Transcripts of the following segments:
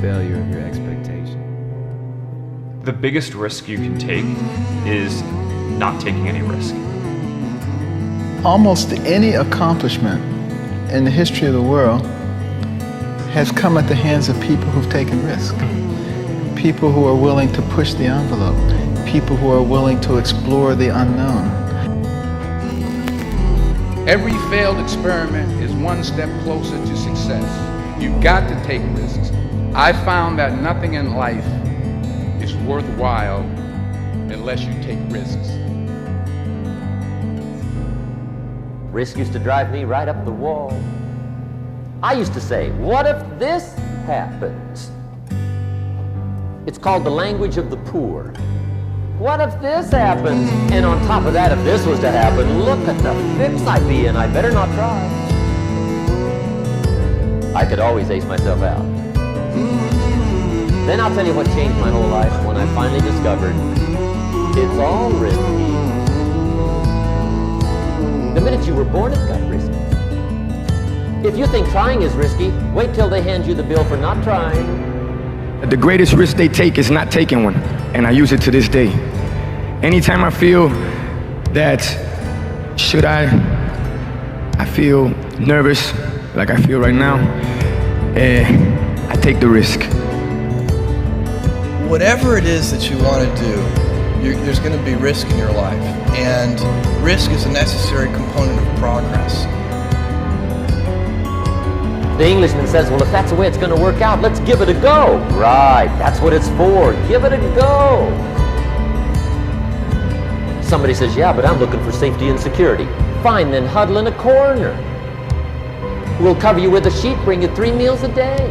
failure of your expectation. The biggest risk you can take is not taking any risk. Almost any accomplishment in the history of the world has come at the hands of people who've taken risk. People who are willing to push the envelope. People who are willing to explore the unknown. Every failed experiment is one step closer to success. You've got to take risks. I found that nothing in life is worthwhile unless you take risks. Risk used to drive me right up the wall. I used to say, what if this happens? It's called the language of the poor. What if this happens? And on top of that, if this was to happen, look at the fix I'd be in. I better not try. I could always ace myself out. Then I'll tell you what changed my whole life when I finally discovered it's all risky. The minute you were born, it got risky. If you think trying is risky, wait till they hand you the bill for not trying. The greatest risk they take is not taking one, and I use it to this day. Anytime I feel that, I feel nervous, like I feel right now, I take the risk. Whatever it is that you want to do, there's going to be risk in your life, and risk is a necessary component of progress. The Englishman says, well, if that's the way it's going to work out, let's give it a go. Right, that's what it's for. Give it a go. Somebody says, yeah, but I'm looking for safety and security. Fine, then huddle in a corner. We'll cover you with a sheet, bring you 3 meals a day.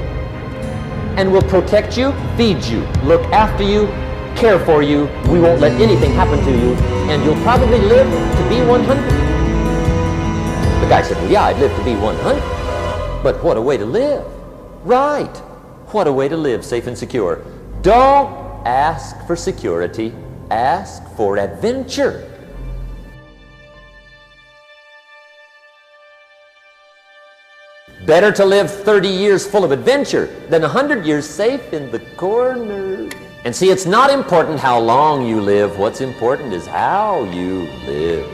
And we'll protect you, feed you, look after you, care for you. We won't let anything happen to you, and you'll probably live to be 100. The guy said, well, yeah, I'd live to be 100. But what a way to live. Right. What a way to live, safe and secure. Don't ask for security, ask for adventure. Better to live 30 years full of adventure than 100 years safe in the corner. And see, it's not important how long you live. What's important is how you live.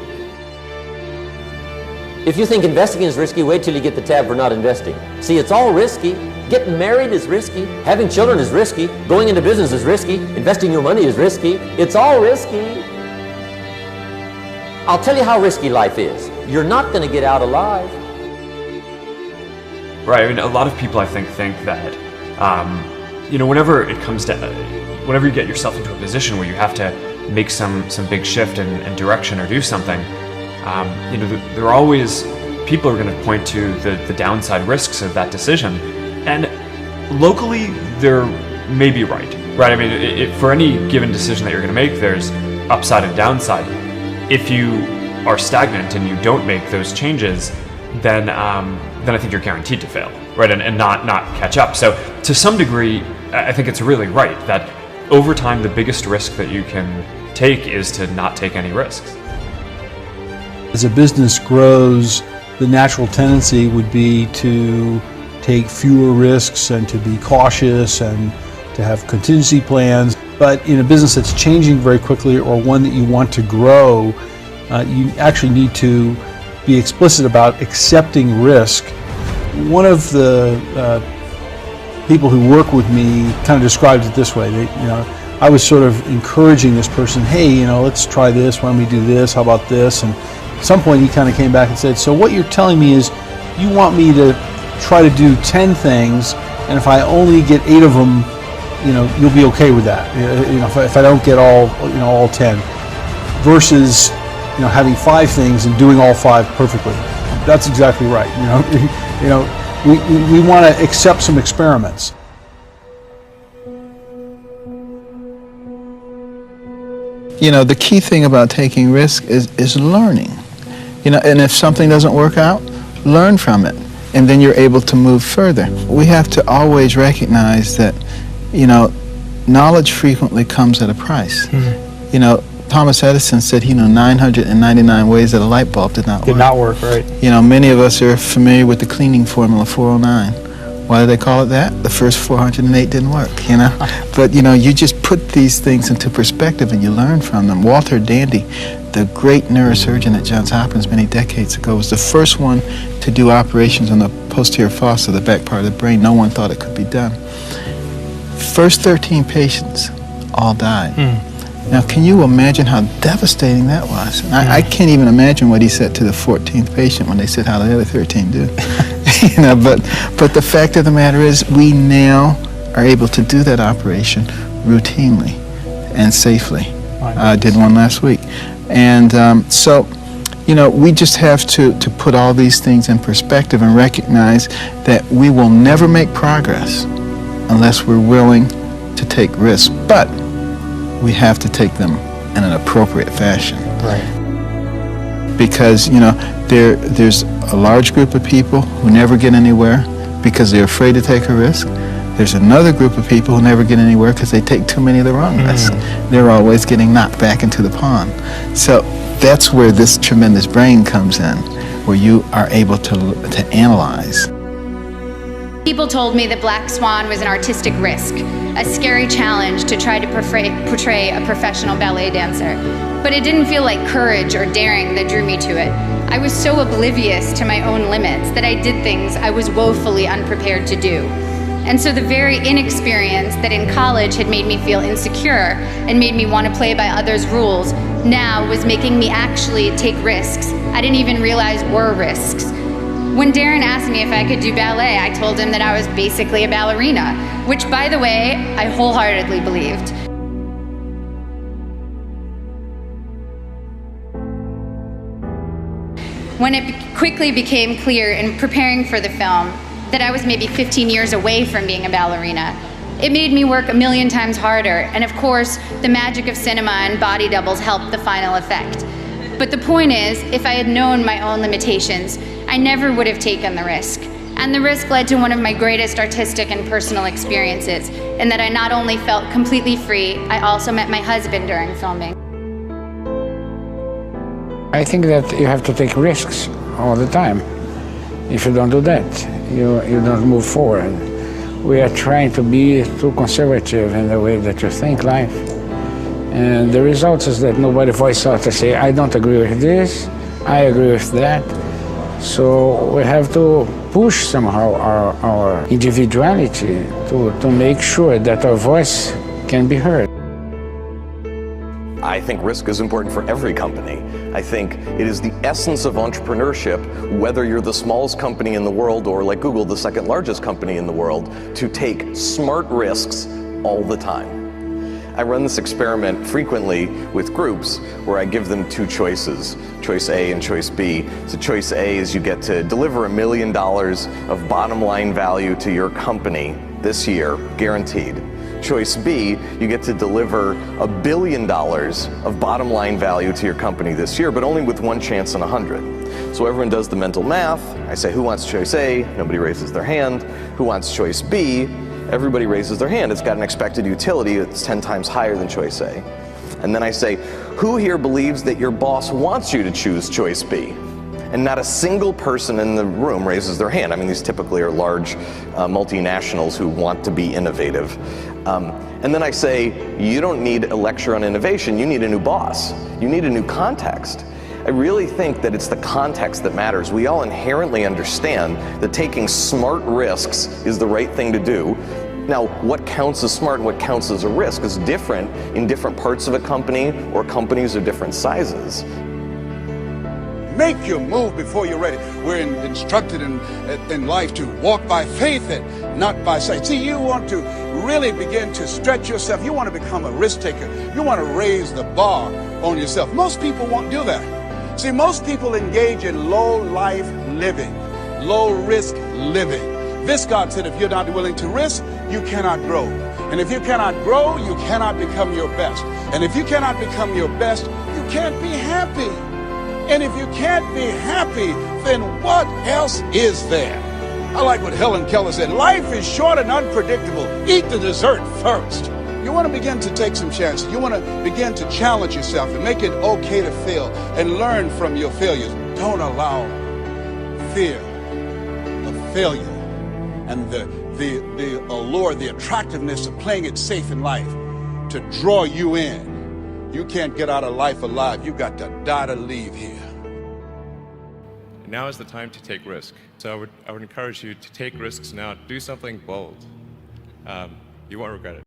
If you think investing is risky, wait till you get the tab for not investing. See, it's all risky. Getting married is risky. Having children is risky. Going into business is risky. Investing your money is risky. It's all risky. I'll tell you how risky life is. You're not going to get out alive. Right, I mean, a lot of people, I think that, whenever it comes to, whenever you get yourself into a position where you have to make some big shift in direction or do something, there are always people are going to point to the downside risks of that decision, and locally they're maybe right. I mean, for any given decision that you're going to make, there's upside and downside. If you are stagnant and you don't make those changes, then I think you're guaranteed to fail, right, and not catch up. So to some degree, I think it's really right that over time the biggest risk that you can take is to not take any risks. As a business grows, the natural tendency would be to take fewer risks and to be cautious and to have contingency plans. But in a business that's changing very quickly or one that you want to grow, you actually need to be explicit about accepting risk. One of the people who work with me kind of describes it this way. I was sort of encouraging this person, hey, let's try this, why don't we do this, how about this? And at some point he kind of came back and said, so what you're telling me is you want me to try to do 10 things, and if I only get 8 of them, you'll be okay with that. If I don't get all 10, versus having 5 things and doing all 5 perfectly. That's exactly right. We want to accept some experiments. The key thing about taking risk is learning. And if something doesn't work out, learn from it, and then you're able to move further. We have to always recognize that, knowledge frequently comes at a price. Mm-hmm. Thomas Edison said he knew 999 ways that a light bulb did not work. Did not work, right. Many of us are familiar with the cleaning formula 409. Why do they call it that? The first 408 didn't work, you know? But, you know, you just put these things into perspective and you learn from them. Walter Dandy, the great neurosurgeon at Johns Hopkins many decades ago, was the first one to do operations on the posterior fossa, the back part of the brain. No one thought it could be done. First 13 patients all died. Now, can you imagine how devastating that was? And I can't even imagine what he said to the 14th patient when they said how the other 13 did. You know, but the fact of the matter is, we now are able to do that operation routinely and safely. I did one last week. And so, you know, we just have to put all these things in perspective and recognize that we will never make progress unless we're willing to take risks. But we have to take them in an appropriate fashion. Right. Because, you know, there's a large group of people who never get anywhere because they're afraid to take a risk. There's another group of people who never get anywhere because they take too many of the wrong risks. They're always getting knocked back into the pond. So that's where this tremendous brain comes in, where you are able to analyze. People told me that Black Swan was an artistic risk, a scary challenge to try to portray a professional ballet dancer. But it didn't feel like courage or daring that drew me to it. I was so oblivious to my own limits that I did things I was woefully unprepared to do. And so the very inexperience that in college had made me feel insecure and made me want to play by others' rules now was making me actually take risks I didn't even realize were risks. When Darren asked me if I could do ballet, I told him that I was basically a ballerina, which, by the way, I wholeheartedly believed. When it quickly became clear in preparing for the film that I was maybe 15 years away from being a ballerina, it made me work a million times harder, and of course, the magic of cinema and body doubles helped the final effect. But the point is, if I had known my own limitations, I never would have taken the risk. And the risk led to one of my greatest artistic and personal experiences, in that I not only felt completely free, I also met my husband during filming. I think that you have to take risks all the time. If you don't do that, you don't move forward. We are trying to be too conservative in the way that you think life. And the result is that nobody voices out to say, I don't agree with this, I agree with that. So we have to push somehow our individuality to make sure that our voice can be heard. I think risk is important for every company. I think it is the essence of entrepreneurship, whether you're the smallest company in the world or, like Google, the second largest company in the world, to take smart risks all the time. I run this experiment frequently with groups where I give them two choices, choice A and choice B. So choice A is you get to deliver $1 million of bottom line value to your company this year, guaranteed. Choice B, you get to deliver $1 billion of bottom line value to your company this year, but only with one chance in 100. So everyone does the mental math. I say, who wants choice A? Nobody raises their hand. Who wants choice B? Everybody raises their hand. It's got an expected utility that's 10 times higher than choice A. And then I say, who here believes that your boss wants you to choose choice B? And not a single person in the room raises their hand. I mean, these typically are large multinationals who want to be innovative. And then I say, you don't need a lecture on innovation, you need a new boss. You need a new context. I really think that it's the context that matters. We all inherently understand that taking smart risks is the right thing to do. Now, what counts as smart and what counts as a risk is different in different parts of a company or companies of different sizes. Make your move before you're ready. We're instructed in life to walk by faith and not by sight. See, you want to really begin to stretch yourself. You want to become a risk taker. You want to raise the bar on yourself. Most people won't do that. See, most people engage in low-life living, low-risk living. Viscott said, if you're not willing to risk, you cannot grow. And if you cannot grow, you cannot become your best. And if you cannot become your best, you can't be happy. And if you can't be happy, then what else is there? I like what Helen Keller said, life is short and unpredictable. Eat the dessert first. You want to begin to take some chances. You want to begin to challenge yourself and make it okay to fail and learn from your failures. Don't allow fear of failure and the the allure, the attractiveness of playing it safe in life to draw you in. You can't get out of life alive. You got to die to leave here. Now is the time to take risk. So I would encourage you to take risks now. Do something bold. You won't regret it.